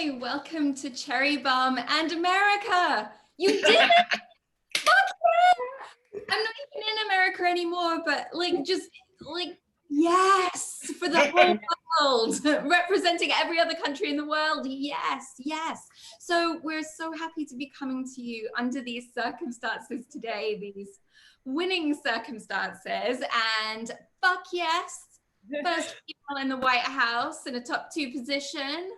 Hi, welcome to Cherry Bomb and America. You did it! Fuck yeah! I'm not even in America anymore, but yes, for the whole world, representing every other country in the world. Yes, yes. So we're so happy to be coming to you under these circumstances today, these winning circumstances, and fuck yes. First female in the White House in a top 2 position.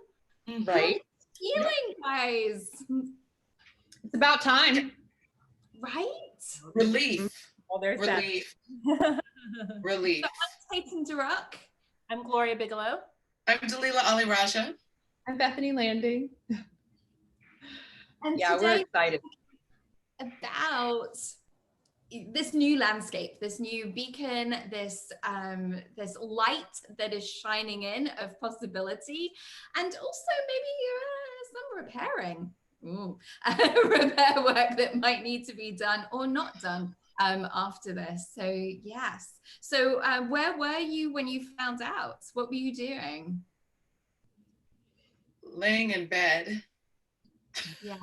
Right. How are you feeling, guys? It's about time. Right? Relief. Well, there's Relief. Relief. So I'm Tatum Durock. I'm Gloria Bigelow. I'm Dalila Ali Raja. I'm Bethany Landing. And yeah, we're excited about this new landscape, this new beacon, this light that is shining in of possibility, and also maybe some repairing. Repair work that might need to be done or not done after this. So yes. So where were you when you found out? What were you doing? Laying in bed. Yeah.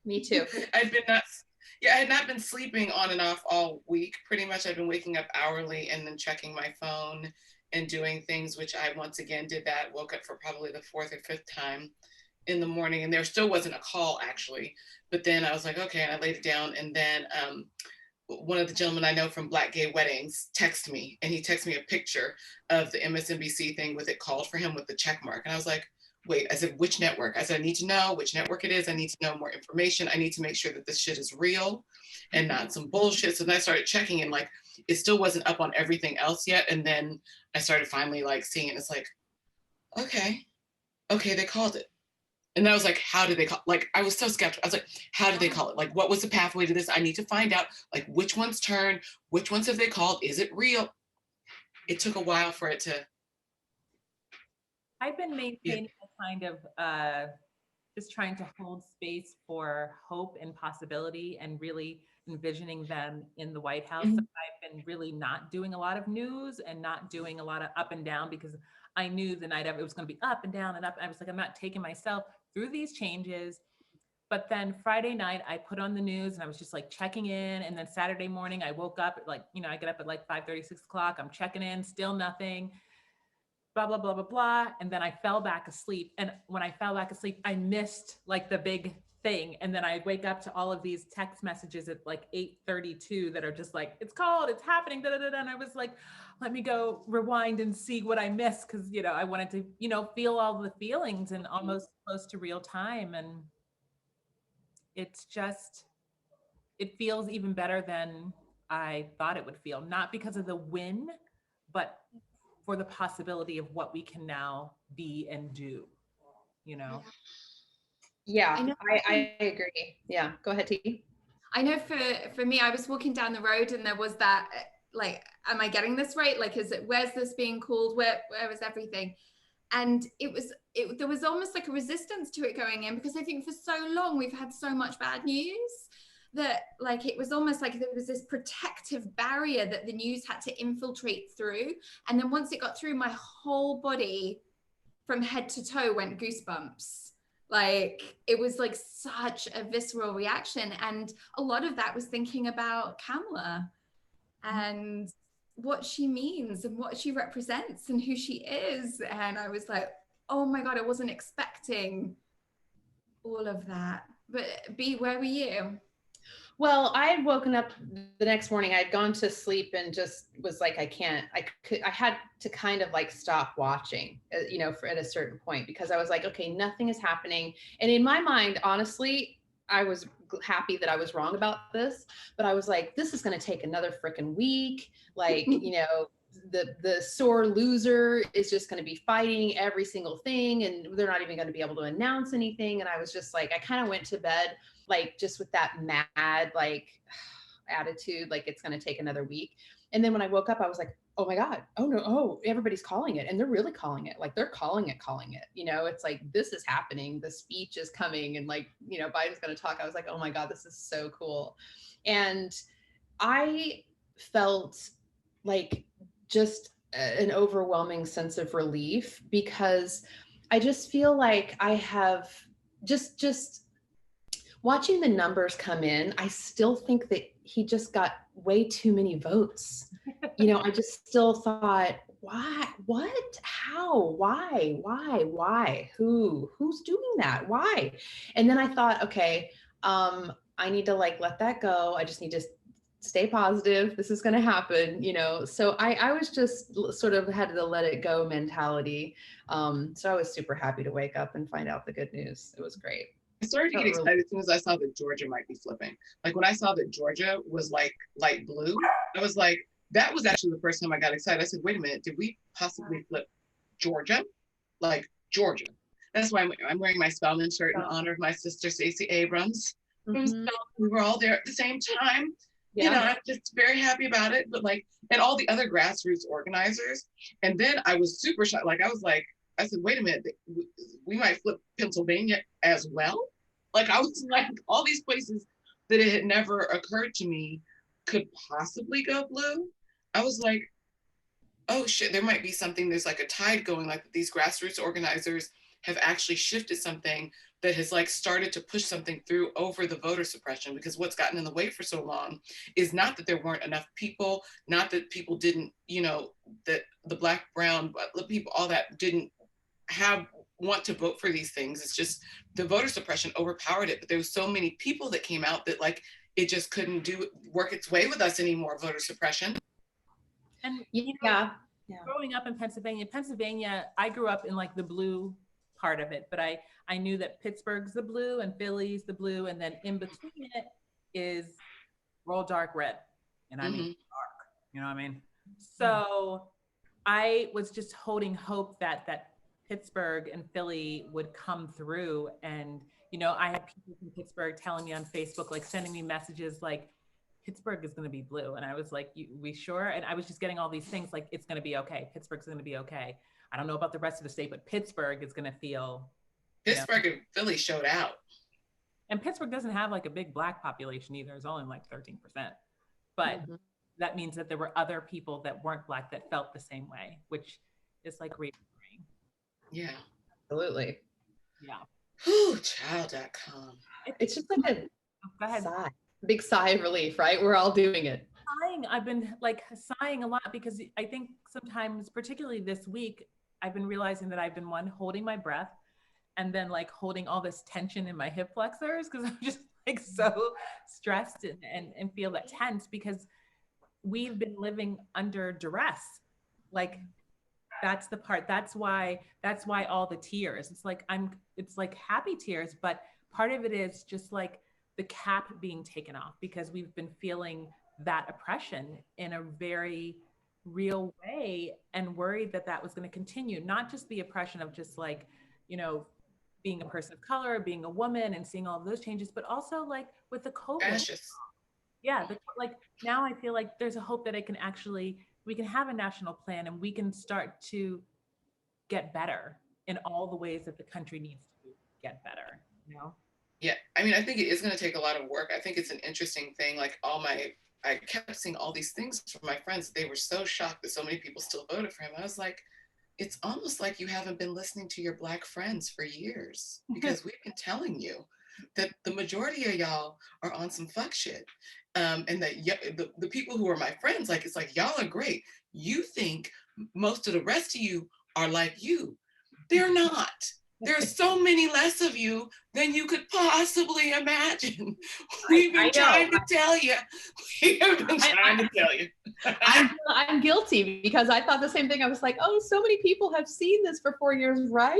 Me too. I had not been sleeping on and off all week. Pretty much I've been waking up hourly and then checking my phone and doing things, which I once again did that, woke up for probably the 4th or 5th time in the morning, and there still wasn't a call actually. But then I was like, okay, and I laid it down, and then one of the gentlemen I know from Black Gay Weddings texted me, and he texted me a picture of the MSNBC thing with it called for him with the check mark. And I was like, wait, I said, which network? I said, I need to know which network it is. I need to know more information. I need to make sure that this shit is real and not some bullshit. So then I started checking, and like, it still wasn't up on everything else yet. And then I started finally like seeing it. It's like, okay, they called it. And I was like, how did they call? Like, I was so skeptical. I was like, how did they call it? Like, what was the pathway to this? I need to find out, like, which ones turned, which ones have they called? Is it real? It took a while for it to. I've been maintaining a kind of just trying to hold space for hope and possibility and really envisioning them in the White House. Mm-hmm. So I've been really not doing a lot of news and not doing a lot of up and down, because I knew the night of it was going to be up and down and up. I was like, I'm not taking myself through these changes. But then Friday night, I put on the news and I was just like checking in. And then Saturday morning, I woke up at like, I get up at like 5:30, 6 o'clock. I'm checking in, still nothing. Blah, blah, blah, blah, blah. And then I fell back asleep. And when I fell back asleep, I missed like the big thing. And then I wake up to all of these text messages at like 8:32 that are just like, it's called, it's happening, da, da, da, da. And I was like, let me go rewind and see what I missed. Cause I wanted to, feel all the feelings and almost close to real time. And it's just, it feels even better than I thought it would feel. Not because of the win, but for the possibility of what we can now be and do, Yeah, I agree. Yeah, go ahead, T. I know for me, I was walking down the road and there was that, like, am I getting this right? Like, where's this being called? Where is everything? And there was almost like a resistance to it going in, because I think for so long we've had so much bad news that like it was almost like there was this protective barrier that the news had to infiltrate through. And then once it got through, my whole body from head to toe went goosebumps. Like it was like such a visceral reaction. And a lot of that was thinking about Kamala and what she means and what she represents and who she is. And I was like, oh my God, I wasn't expecting all of that. But B, where were you? Well, I had woken up the next morning. I'd gone to sleep and just was like, I had to kind of like stop watching, at a certain point, because I was like, okay, nothing is happening. And in my mind, honestly, I was happy that I was wrong about this, but I was like, this is going to take another freaking week. Like, the sore loser is just going to be fighting every single thing, and they're not even going to be able to announce anything. And I was just like, I kind of went to bed like just with that mad like attitude, like it's going to take another week. And then when I woke up, I was like, oh my God, oh no, oh, everybody's calling it, and they're really calling it. Like they're calling it. It's like, this is happening. The speech is coming, and like, Biden's going to talk. I was like, oh my God, this is so cool. And I felt like just an overwhelming sense of relief, because I just feel like I have just watching the numbers come in, I still think that he just got way too many votes. You know, I just still thought, why, what, how, why, who's doing that? Why? And then I thought, okay, I need to like let that go. I just need to stay positive. This is going to happen, you know? So I was just sort of had the let it go mentality. So I was super happy to wake up and find out the good news. It was great. I started to get excited as soon as I saw that Georgia might be flipping. Like when I saw that Georgia was like light blue, I was like, that was actually the first time I got excited. I said, wait a minute, did we possibly flip Georgia? Like Georgia. That's why I'm wearing my Spelman shirt in honor of my sister, Stacey Abrams. Mm-hmm. We were all there at the same time. Yeah. You know, I'm just very happy about it. But like, and all the other grassroots organizers. And then I was super shocked. Like, I said, wait a minute, we might flip Pennsylvania as well. Like I was like, all these places that it had never occurred to me could possibly go blue. I was like, oh shit, there might be something, there's like a tide going, like these grassroots organizers have actually shifted something that has like started to push something through over the voter suppression, because what's gotten in the way for so long is not that there weren't enough people, not that people didn't, you know, that the Black, brown people, all that didn't want to vote for these things. It's just the voter suppression overpowered it. But there was so many people that came out that like it just couldn't work its way with us anymore, voter suppression. And you know, growing up in Pennsylvania, I grew up in like the blue part of it, but I knew that Pittsburgh's the blue and Philly's the blue, and then in between it is roll dark red. And I mean dark, you know what I mean? So I was just holding hope that Pittsburgh and Philly would come through. And, you know, I had people from Pittsburgh telling me on Facebook, like sending me messages like, Pittsburgh is going to be blue. And I was like, we sure? And I was just getting all these things like, it's going to be okay. Pittsburgh's going to be okay. I don't know about the rest of the state, but Pittsburgh is going to feel. Pittsburgh and Philly showed out. And Pittsburgh doesn't have like a big Black population either. It's only like 13%. But that means that there were other people that weren't Black that felt the same way, which is like reassuring. Yeah, absolutely. Yeah. Whew, child.com. It's just like a big sigh of relief, right? We're all doing it. I've been like sighing a lot because I think sometimes, particularly this week, I've been realizing that I've been holding my breath and then like holding all this tension in my hip flexors because I'm just like so stressed and feel that tense because we've been living under duress. Like that's the part. That's why all the tears. It's like happy tears, but part of it is just like the cap being taken off because we've been feeling that oppression in a very real way and worried that was going to continue. Not just the oppression of just like, you know, being a person of color, being a woman and seeing all of those changes, but also like with the COVID. Ashes. Yeah. Like now I feel like there's a hope that we can have a national plan and we can start to get better in all the ways that the country needs to get better, you know? Yeah, I mean, I think it is going to take a lot of work. I think it's an interesting thing. Like I kept seeing all these things from my friends. They were so shocked that so many people still voted for him. I was like, it's almost like you haven't been listening to your Black friends for years because we've been telling you that the majority of y'all are on some fuck shit. And that the people who are my friends, like, it's like, y'all are great. You think most of the rest of you are like you. They're not. There's so many less of you than you could possibly imagine. We've been trying to tell you. We have been trying to tell you. I'm guilty because I thought the same thing. I was like, oh, so many people have seen this for 4 years, right?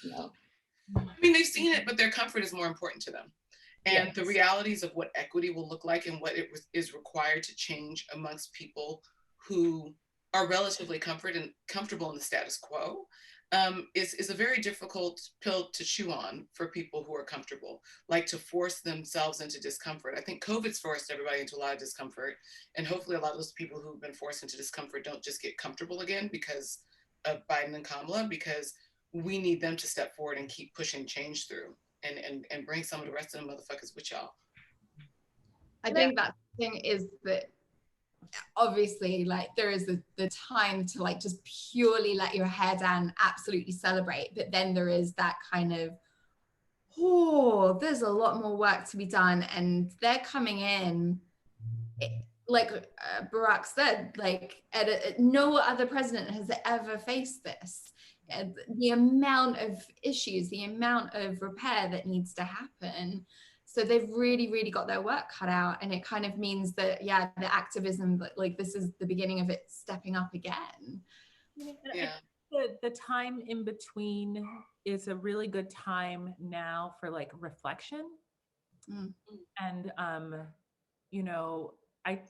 No. I mean, they've seen it, but their comfort is more important to them. And the realities of what equity will look like and what is required to change amongst people who are relatively comfortable in the status quo is a very difficult pill to chew on for people who are comfortable, like to force themselves into discomfort. I think COVID's forced everybody into a lot of discomfort, and hopefully a lot of those people who've been forced into discomfort don't just get comfortable again because of Biden and Kamala, because we need them to step forward and keep pushing change through and bring some of the rest of the motherfuckers with y'all. I think that thing is that obviously like there is the time to like just purely let your hair down, absolutely celebrate, but then there is that kind of, oh, there's a lot more work to be done, and they're coming in, like Barack said, like no other president has ever faced this. The amount of issues, the amount of repair that needs to happen. So they've really, really got their work cut out. And it kind of means that, yeah, the activism, like this is the beginning of it stepping up again. Yeah. The time in between is a really good time now for like reflection. And you know, I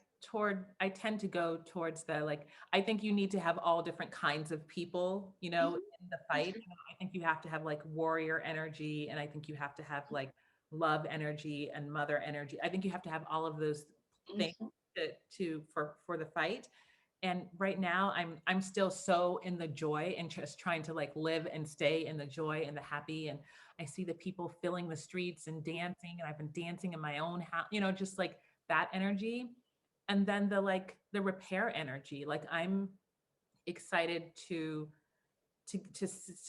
tend to go towards the like, I think you need to have all different kinds of people, you know, in the fight. You know, I think you have to have like warrior energy, and I think you have to have like love energy and mother energy. I think you have to have all of those things for the fight. And right now I'm still so in the joy and just trying to like live and stay in the joy and the happy. And I see the people filling the streets and dancing, and I've been dancing in my own house, you know, just like that energy. And then the like the repair energy, like I'm excited to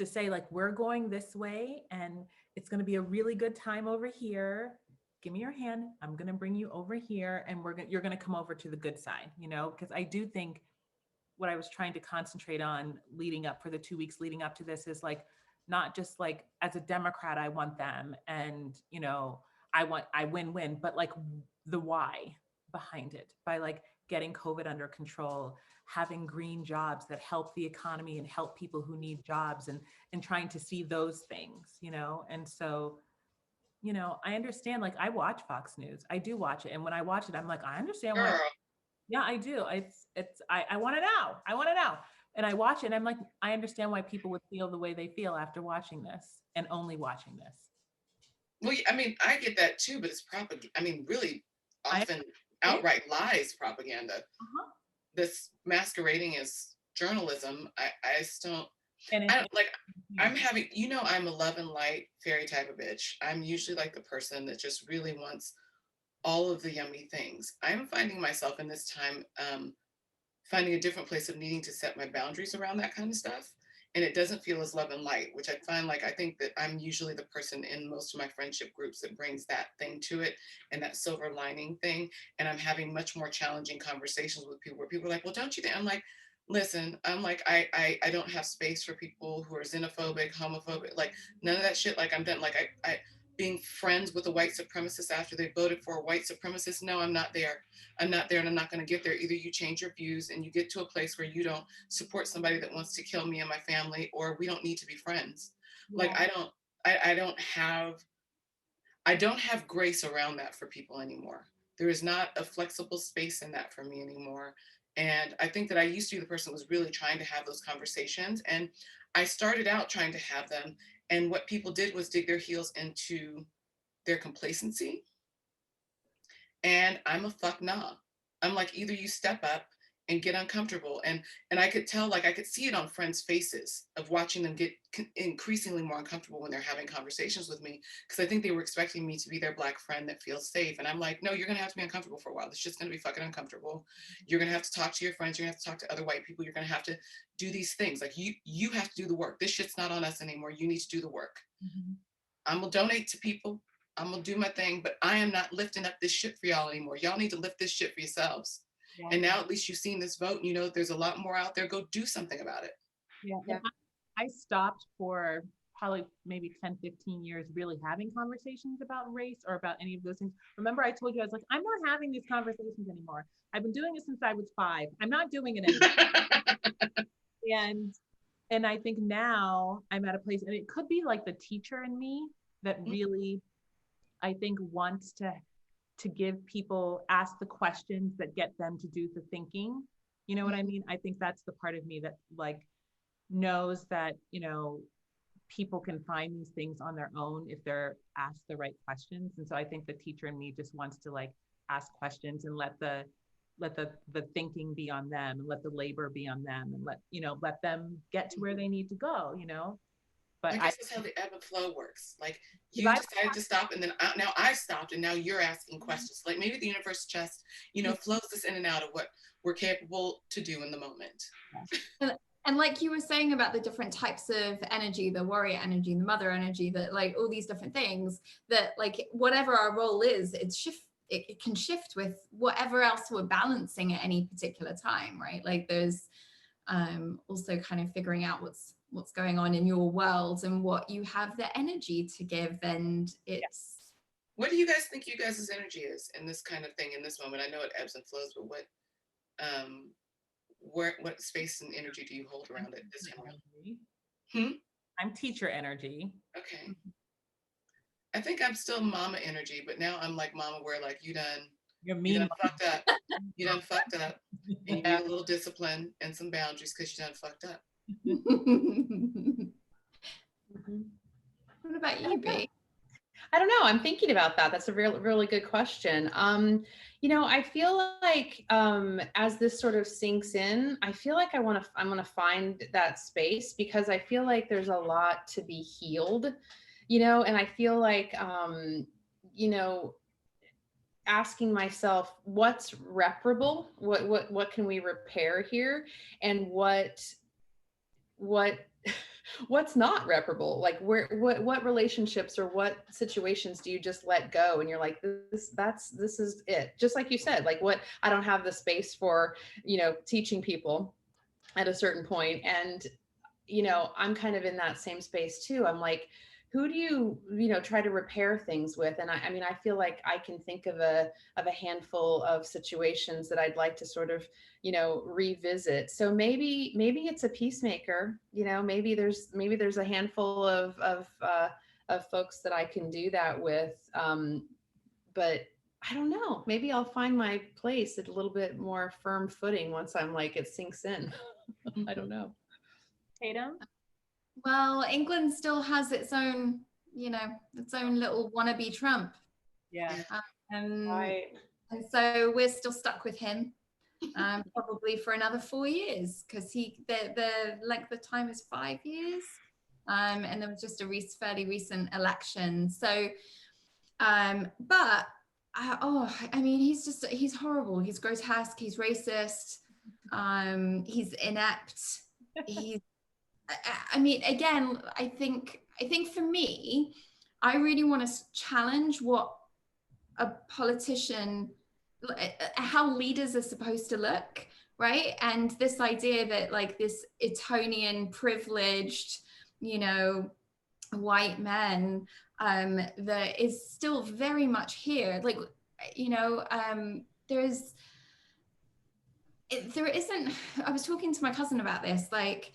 say like we're going this way, and it's going to be a really good time over here. Give me your hand, I'm going to bring you over here, and you're going to come over to the good side, you know, because I do think what I was trying to concentrate on leading up for the 2 weeks leading up to this is like not just like as a Democrat I want them, and you know I win, but like the why behind it, by like getting COVID under control, having green jobs that help the economy and help people who need jobs, and trying to see those things, you know. And so, you know, I understand, like I watch Fox News, I do watch it, and when I watch it I'm like, I understand why. Girl. Yeah, I do. I want to know. I want to know. And I watch it and I'm like, I understand why people would feel the way they feel after watching this and only watching this. Well, I mean, I get that too, but it's propaganda. I mean, really often outright lies propaganda. This masquerading as journalism. I just don't. And I don't like. I'm having, you know, I'm a love and light fairy type of bitch. I'm usually like the person that just really wants all of the yummy things. I'm finding myself in this time finding a different place of needing to set my boundaries around that kind of stuff. And it doesn't feel as love and light, which I find like, I think that I'm usually the person in most of my friendship groups that brings that thing to it, and that silver lining thing. And I'm having much more challenging conversations with people where people are like, well, don't you think? I'm like, listen, I'm like, I don't have space for people who are xenophobic, homophobic, like none of that shit. Like I'm done. Like I being friends with a white supremacist after they voted for a white supremacist. No, I'm not there. I'm not there, and I'm not going to get there. Either you change your views and you get to a place where you don't support somebody that wants to kill me and my family, or we don't need to be friends. Yeah. Like I don't have grace around that for people anymore. There is not a flexible space in that for me anymore. And I think that I used to be the person who was really trying to have those conversations. And I started out trying to have them. And what people did was dig their heels into their complacency. And I'm a fuck nah. I'm like, either you step up and get uncomfortable. And I could tell, like I could see it on friends' faces of watching them get increasingly more uncomfortable when they're having conversations with me, because I think they were expecting me to be their Black friend that feels safe. And I'm like, no, you're gonna have to be uncomfortable for a while. It's just gonna be fucking uncomfortable. You're gonna have to talk to your friends. You're gonna have to talk to other white people. You're gonna have to do these things. Like you have to do the work. This shit's not on us anymore. You need to do the work. Mm-hmm. I'm gonna donate to people. I'm gonna do my thing, but I am not lifting up this shit for y'all anymore. Y'all need to lift this shit for yourselves. Yeah. And now at least you've seen this vote and you know that there's a lot more out there. Go do something about it. Yeah. I stopped for probably maybe 10, 15 years really having conversations about race or about any of those things. Remember I told you, I was like, I'm not having these conversations anymore. I've been doing it since I was 5. I'm not doing it anymore. And I think now I'm at a place, and it could be like the teacher in me that really, I think, wants to give people, ask the questions that get them to do the thinking. You know what I mean? I think that's the part of me that like knows that, you know, people can find these things on their own if they're asked the right questions. And so I think the teacher in me just wants to like ask questions and let the thinking be on them, and let the labor be on them, and let them get to where they need to go, you know. But I guess that's how the ebb and flow works. Like you decided to stop, and then now I've stopped, and now you're asking questions. Like maybe the universe just, you know, flows this in and out of we're capable to do in the moment. And like you were saying about the different types of energy, the warrior energy, the mother energy, that like all these different things, that like whatever our role is, it can shift with whatever else we're balancing at any particular time, right? Like there's also kind of figuring out what's going on in your world and what you have the energy to give. And it's what do you guys think you guys' energy is in this kind of thing in this moment? I know it ebbs and flows, but what space and energy do you hold around it this time around? I'm teacher energy. Okay. I think I'm still mama energy, but now I'm like mama where like you done fucked up. You done fucked up. And you need a little discipline and some boundaries because you done fucked up. What about you, B? I don't know. I'm thinking about that. That's a really good question. I feel like as this sort of sinks in, I feel like I'm gonna find that space, because I feel like there's a lot to be healed, and I feel like asking myself what's reparable, what can we repair here, and what's not reparable, like what relationships or what situations do you just let go and you're like, this is it, just like you said, like what I don't have the space for teaching people at a certain point. And I'm kind of in that same space too. I'm like, who do you try to repair things with? And I mean, I feel like I can think of a handful of situations that I'd like to sort of, revisit. So maybe it's a peacemaker, maybe there's a handful of folks that I can do that with. But I don't know, maybe I'll find my place at a little bit more firm footing once I'm like, it sinks in. I don't know. Tatum? Well, England still has its own little wannabe Trump. Yeah. And Right. so we're still stuck with him, probably for another 4 years, because the length of time is 5 years. And there was just a fairly recent election. So, but I mean, he's horrible. He's grotesque. He's racist. He's inept. I mean, again, I think for me, I really want to challenge what a politician, how leaders are supposed to look, right? And this idea that like this Etonian privileged, white men, that is still very much here. Like, there isn't, I was talking to my cousin about this, like,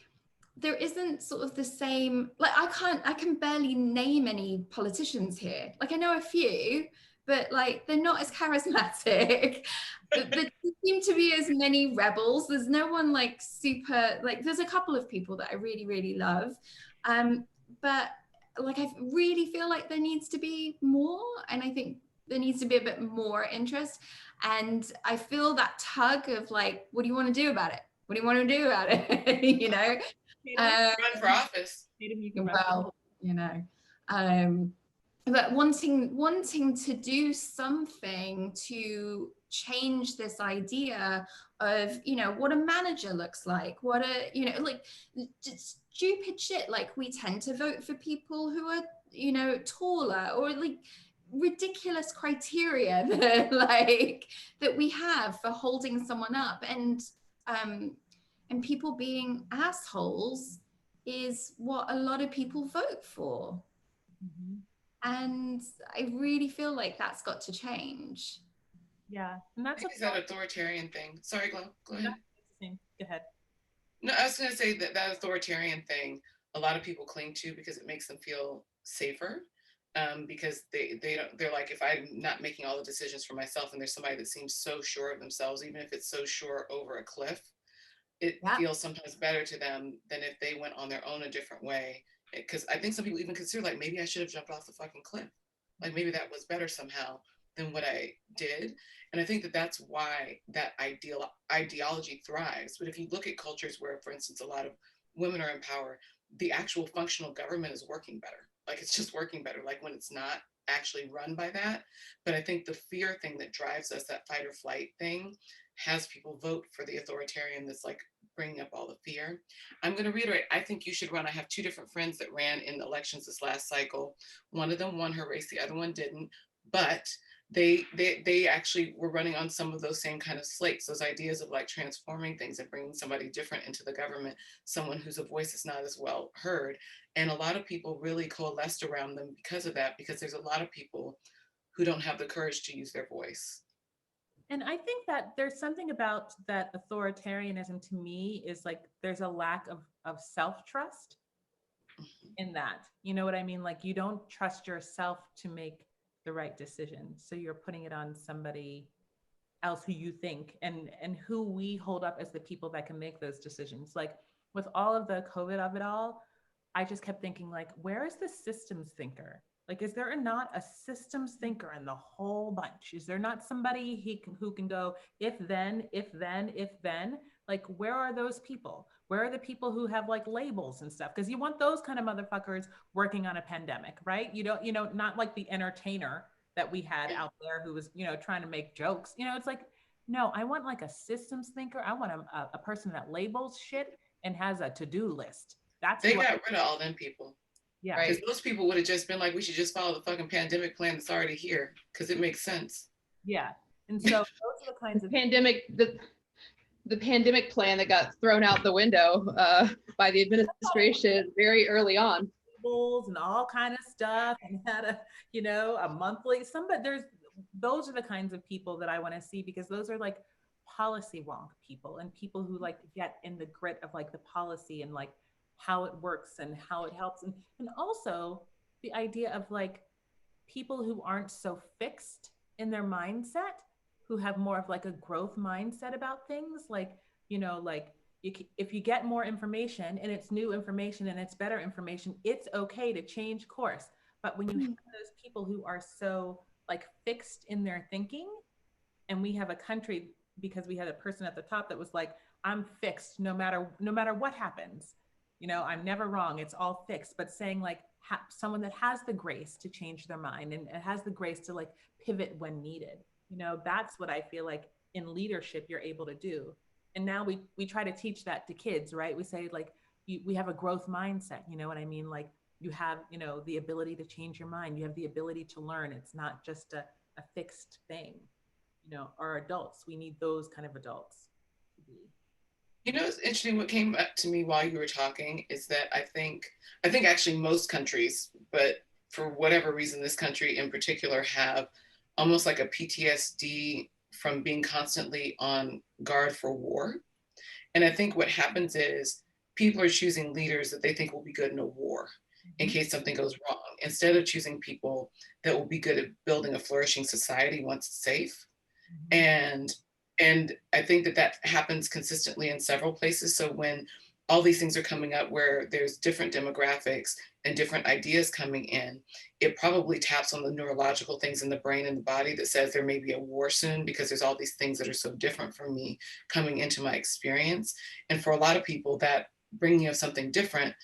there isn't sort of the same, like I can barely name any politicians here. Like I know a few, but like they're not as charismatic. There seem to be as many rebels. There's no one like super, like there's a couple of people that I really, really love. But like I really feel like there needs to be more. And I think there needs to be a bit more interest. And I feel that tug of like, what do you want to do about it? What do you want to do about it? Run for office. Well, but wanting to do something to change this idea of what a manager looks like, what a like just stupid shit, like we tend to vote for people who are taller, or like ridiculous criteria that we have for holding someone up, and people being assholes is what a lot of people vote for. Mm-hmm. And I really feel like that's got to change. Yeah. And that's that authoritarian thing. Sorry, Glo, go ahead. Go ahead. No, I was going to say that authoritarian thing, a lot of people cling to because it makes them feel safer. Because they're like, if I'm not making all the decisions for myself and there's somebody that seems so sure of themselves, even if it's so sure over a cliff, it feels sometimes better to them than if they went on their own a different way. Because I think some people even consider like, maybe I should have jumped off the fucking cliff. Like maybe that was better somehow than what I did. And I think that that's why that ideology thrives. But if you look at cultures where, for instance, a lot of women are in power, the actual functional government is working better. Like it's just working better, like when it's not actually run by that. But I think the fear thing that drives us, that fight or flight thing, has people vote for the authoritarian that's like bringing up all the fear. I'm going to reiterate, I think you should run. I have two different friends that ran in elections this last cycle. One of them won her race, the other one didn't, but they actually were running on some of those same kind of slates, those ideas of like transforming things and bringing somebody different into the government, someone whose voice is not as well heard. And a lot of people really coalesced around them because of that, because there's a lot of people who don't have the courage to use their voice. And I think that there's something about that authoritarianism to me is like there's a lack of self-trust in that. You know what I mean? Like you don't trust yourself to make the right decision. So you're putting it on somebody else who you think and who we hold up as the people that can make those decisions. Like with all of the COVID of it all, I just kept thinking like, where is the systems thinker? Like, is there not a systems thinker in the whole bunch? Is there not somebody who can go, if then, if then, if then? Like, where are those people? Where are the people who have like labels and stuff? Because you want those kind of motherfuckers working on a pandemic, right? Not like the entertainer that we had out there who was, trying to make jokes. It's like, no, I want like a systems thinker. I want a person that labels shit and has a to-do list. They got rid of all them people. Yeah. Because those people would have just been like, we should just follow the fucking pandemic plan that's already here, because it makes sense. Yeah. And so those are the kinds of the pandemic plan that got thrown out the window by the administration very early on. And all kind of stuff, and had a monthly. Those are the kinds of people that I want to see, because those are like policy wonk people and people who like get in the grit of like the policy and like how it works and how it helps. And also the idea of like people who aren't so fixed in their mindset, who have more of like a growth mindset about things. Like, if you get more information and it's new information and it's better information, it's okay to change course. But when you have those people who are so like fixed in their thinking, and we have a country, because we had a person at the top that was like, I'm fixed no matter what happens. I'm never wrong. It's all fixed. But saying like someone that has the grace to change their mind and has the grace to like pivot when needed. That's what I feel like in leadership you're able to do. And now we try to teach that to kids, right? We say like, we have a growth mindset. You know what I mean? Like you have, the ability to change your mind. You have the ability to learn. It's not just a fixed thing. Our adults, we need those kind of adults to be. It's interesting. What came up to me while you were talking is that I think actually most countries, but for whatever reason, this country in particular have almost like a PTSD from being constantly on guard for war. And I think what happens is people are choosing leaders that they think will be good in a war in case something goes wrong, instead of choosing people that will be good at building a flourishing society once it's safe. And I think that happens consistently in several places. So when all these things are coming up where there's different demographics and different ideas coming in, it probably taps on the neurological things in the brain and the body that says there may be a war soon, because there's all these things that are so different from me coming into my experience. And for a lot of people, that bringing of something different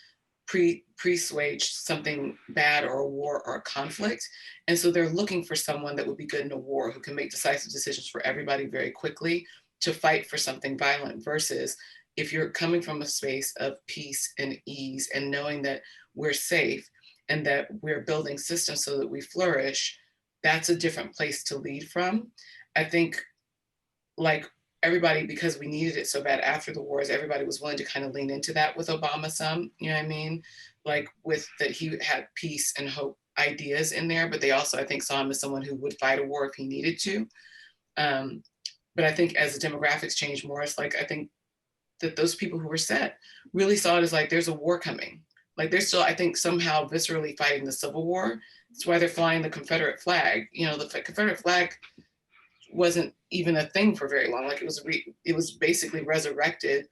pre-swaged something bad or a war or a conflict. And so they're looking for someone that would be good in a war, who can make decisive decisions for everybody very quickly to fight for something violent, versus if you're coming from a space of peace and ease and knowing that we're safe and that we're building systems so that we flourish, that's a different place to lead from. I think like everybody, because we needed it so bad after the wars, everybody was willing to kind of lean into that with Obama some, you know what I mean? Like with that he had peace and hope ideas in there, but they also, I think, saw him as someone who would fight a war if he needed to. But I think as the demographics changed more, it's like, I think that those people who were set really saw it as like, there's a war coming. Like they're still, I think, somehow viscerally fighting the Civil War. That's why they're flying the Confederate flag. The Confederate flag wasn't even a thing for very long. Like it was basically resurrected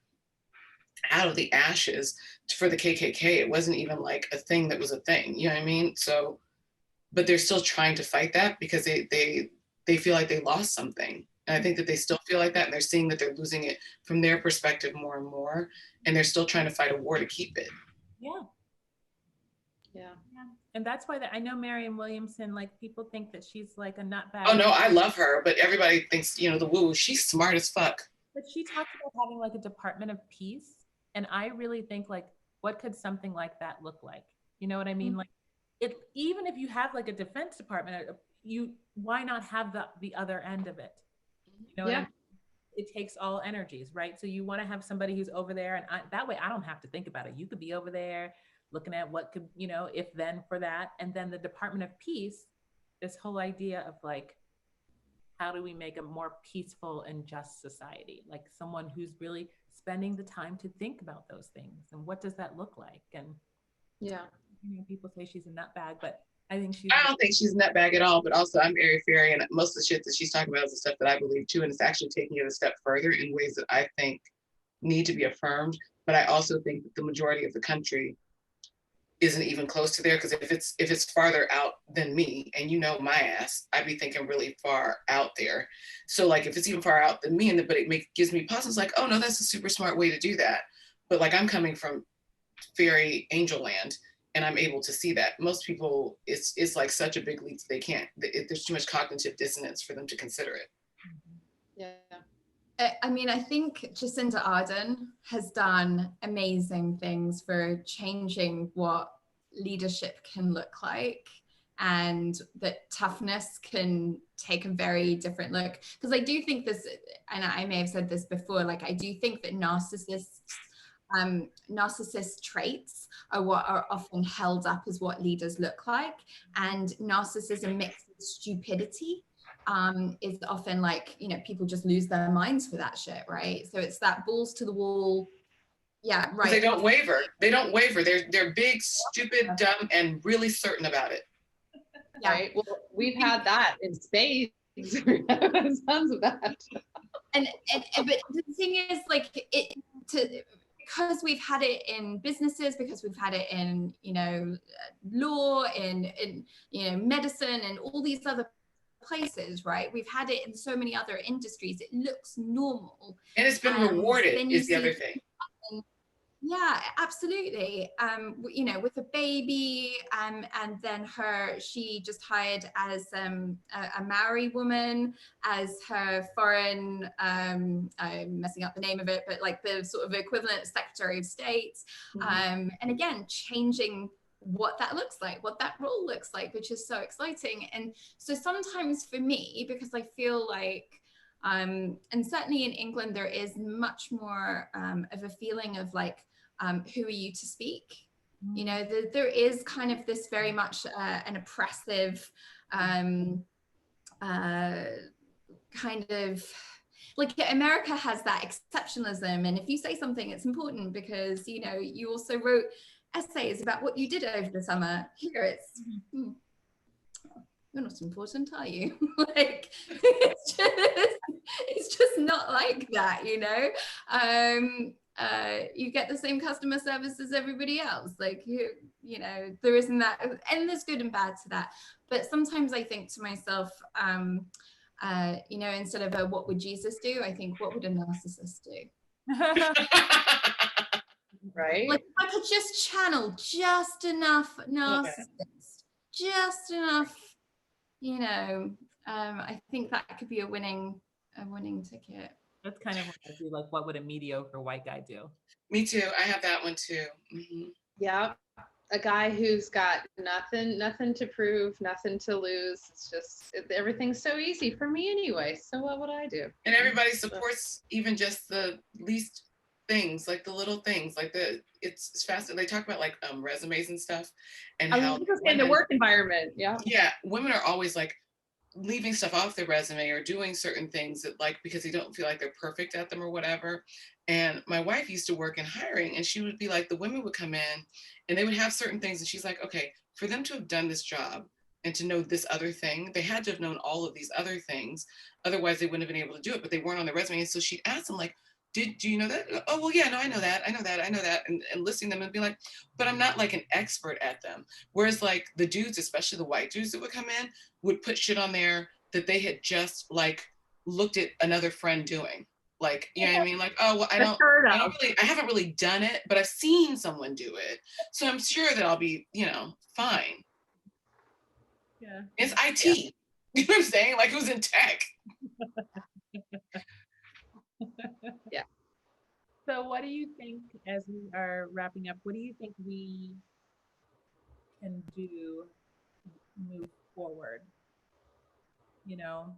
out of the ashes for the KKK. It wasn't even like a thing that was a thing, you know what I mean? So, but they're still trying to fight that because they feel like they lost something. And I think that they still feel like that, and they're seeing that they're losing it from their perspective more and more, and they're still trying to fight a war to keep it. Yeah. Yeah. And that's why I know Marianne Williamson, like people think that she's like a nutbag. Oh no, I love her, but everybody thinks, the woo, she's smart as fuck. But she talked about having like a Department of Peace. And I really think like, what could something like that look like? You know what I mean? Like even if you have like a Defense Department, why not have the other end of it? You know what I mean? It takes all energies, right? So you want to have somebody who's over there, and that way I don't have to think about it. You could be over there looking at what could, if then for that. And then the Department of Peace, this whole idea of like, how do we make a more peaceful and just society? Like someone who's really spending the time to think about those things. And what does that look like? And people say she's a nutbag, but I don't think she's a nutbag at all, but also I'm airy fairy, and most of the shit that she's talking about is the stuff that I believe too, and it's actually taking it a step further in ways that I think need to be affirmed. But I also think that the majority of the country isn't even close to there, because if it's farther out than me, and my ass, I'd be thinking really far out there. So like if it's even far out than me, but it gives me pause, it's like, oh no, that's a super smart way to do that. But like I'm coming from fairy angel land, and I'm able to see that. Most people, it's like such a big leap, they can't, there's too much cognitive dissonance for them to consider it. Yeah. I mean, I think Jacinda Ardern has done amazing things for changing what leadership can look like, and that toughness can take a very different look. Because I do think this, and I may have said this before, like I do think that narcissist traits are what are often held up as what leaders look like, and narcissism mixed with stupidity is often like, people just lose their minds for that shit, right? So it's that balls to the wall. Yeah, right. They don't waver. They're big, stupid, dumb, and really certain about it. Yeah. Right. Well, we've had that in space. Tons of that. And but the thing is, like, because we've had it in businesses, because we've had it in law, in medicine, and all these other places, right? We've had it in so many other industries. It looks normal, and it's been rewarded. Is the other thing. Yeah, absolutely. With a baby, and then she just hired as a Maori woman as her foreign, I'm messing up the name of it, but like the sort of equivalent Secretary of State. And again, changing what that looks like, what that role looks like, which is so exciting. And so sometimes for me, because I feel like, and certainly in England, there is much more of a feeling of like, who are you to speak? There is kind of this very much an oppressive kind of, like, America has that exceptionalism, and if you say something, it's important because you also wrote essays about what you did over the summer. Here it's you're not important, are you? Like it's just not like that, you get the same customer service as everybody else. Like there isn't that, and there's good and bad to that. But sometimes I think to myself, instead of what would Jesus do, I think, what would a narcissist do? Right? Like, if I could just channel just enough narcissists, just enough, I think that could be a winning ticket. That's kind of what I do. Like, what would a mediocre white guy do? Me too. I have that one too. Mm-hmm. Yeah. A guy who's got nothing to prove, nothing to lose. It's just, everything's so easy for me anyway. So what would I do? And everybody supports even just the least things, like the little things, like it's fast. They talk about like resumes and stuff, and how in the work environment. Yeah. Women are always like leaving stuff off their resume or doing certain things that, like, because they don't feel like they're perfect at them or whatever. And my wife used to work in hiring, and she would be like, the women would come in and they would have certain things, and she's like, okay, for them to have done this job and to know this other thing, they had to have known all of these other things, otherwise they wouldn't have been able to do it, but they weren't on their resume. And so she'd ask them, like, do you know that? Oh, well, yeah, no, I know that, and listing them and be like, but I'm not like an expert at them. Whereas like the dudes, especially the white dudes that would come in, would put shit on there that they had just like looked at another friend doing. Like, you know what I mean? Like, oh, well, I haven't really done it, but I've seen someone do it. So I'm sure that I'll be, fine. Yeah. It's IT. You know what I'm saying? Like it was in tech. Yeah. So what do you think, as we are wrapping up, what do you think we can do to move forward? You know?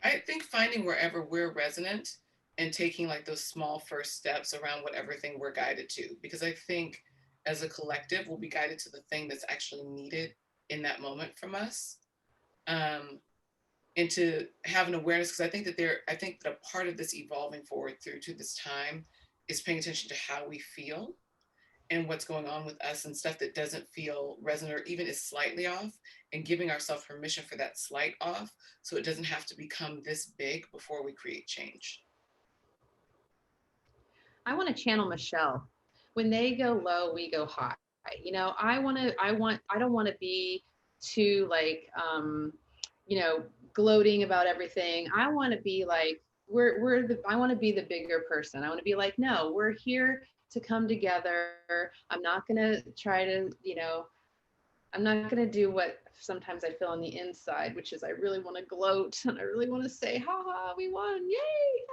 I think finding wherever we're resonant and taking like those small first steps around whatever thing we're guided to. Because I think as a collective, we'll be guided to the thing that's actually needed in that moment from us. And to have an awareness, because I think that a part of this evolving forward through to this time is paying attention to how we feel and what's going on with us and stuff that doesn't feel resonant or even is slightly off, and giving ourselves permission for that slight off so it doesn't have to become this big before we create change. I want to channel Michelle. When they go low, we go high. You know, I don't want to be too like, gloating about everything. I want to be like, I want to be the bigger person. I want to be like, no, we're here to come together. I'm not going to try to, I'm not going to do what sometimes I feel on the inside, which is I really want to gloat and I really want to say, ha ha, we won, yay.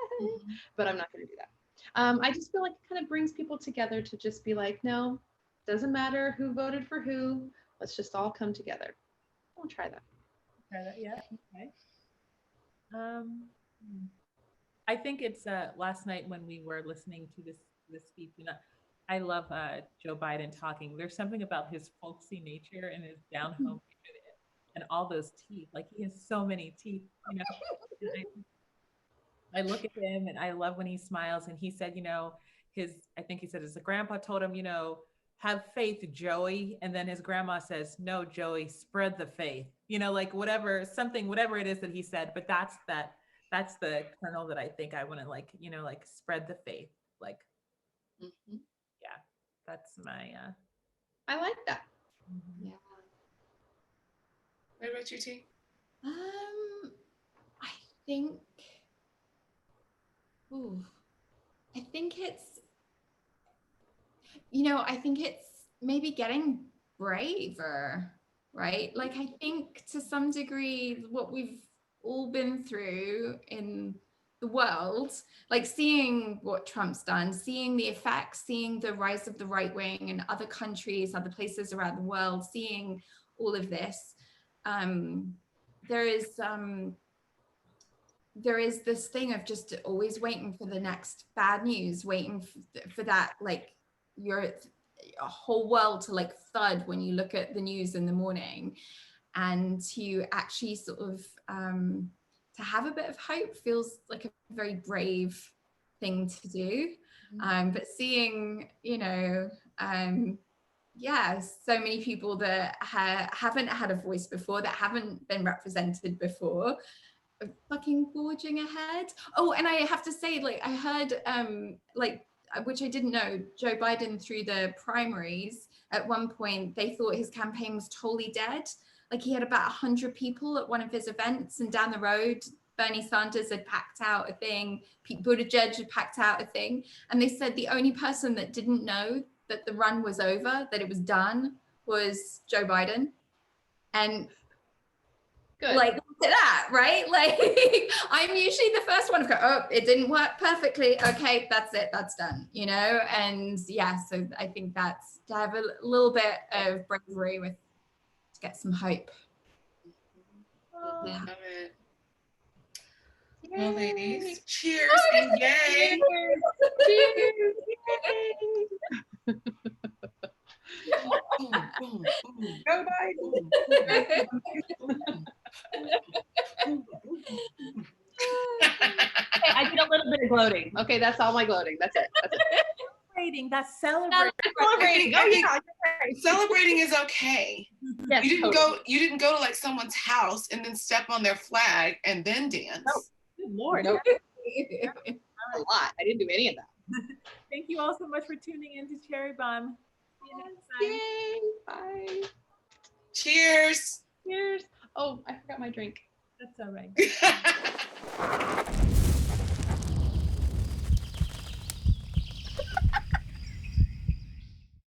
But I'm not going to do that. I just feel like it kind of brings people together to just be like, no, doesn't matter who voted for who. Let's just all come together. I'll try that. Try that, yeah. Okay. I think it's last night when we were listening to this speech, I love Joe Biden talking. There's something about his folksy nature and his down home and all those teeth. Like he has so many teeth, I look at him and I love when he smiles. And he said, I think he said his grandpa told him, have faith, Joey. And then his grandma says, no, Joey, spread the faith, like whatever it is that he said. But that's the kernel that I think I want to like spread the faith. Like, yeah, that's my, I like that. Yeah. What about you, T? I think, I think it's maybe getting braver, right? Like, I think to some degree, what we've all been through in the world, like seeing what Trump's done, seeing the effects, seeing the rise of the right wing in other countries, other places around the world, seeing all of this, there is this thing of just always waiting for the next bad news, waiting for that, like your whole world to like thud when you look at the news in the morning, and to actually sort of to have a bit of hope feels like a very brave thing to do. But seeing, so many people that haven't had a voice before, that haven't been represented before, fucking forging ahead. Oh, and I have to say, like, I heard, which I didn't know, Joe Biden through the primaries, at one point, they thought his campaign was totally dead. Like he had about 100 people at one of his events, and down the road, Bernie Sanders had packed out a thing, Pete Buttigieg had packed out a thing. And they said the only person that didn't know that the run was over, that it was done, was Joe Biden. And good. Like, look at that, right? Like, I'm usually the first one to go, oh, it didn't work perfectly. Okay, that's it, that's done, And yeah, so I think that's to have a little bit of bravery to get some hope. Love it. Well, ladies, cheers and yay. Cheers. Yay. Go Biden. Okay, I did a little bit of gloating. Okay, that's all my gloating. That's it. That's celebrating. Celebrating. Oh yeah, celebrating is okay. Yes, you didn't go to like someone's house and then step on their flag and then dance. No. Good Lord, no. A lot. I didn't do any of that. Thank you all so much for tuning in to Cherry Bomb. See you next time. Yay. Bye. Cheers. Cheers. Oh, I forgot my drink. That's all right.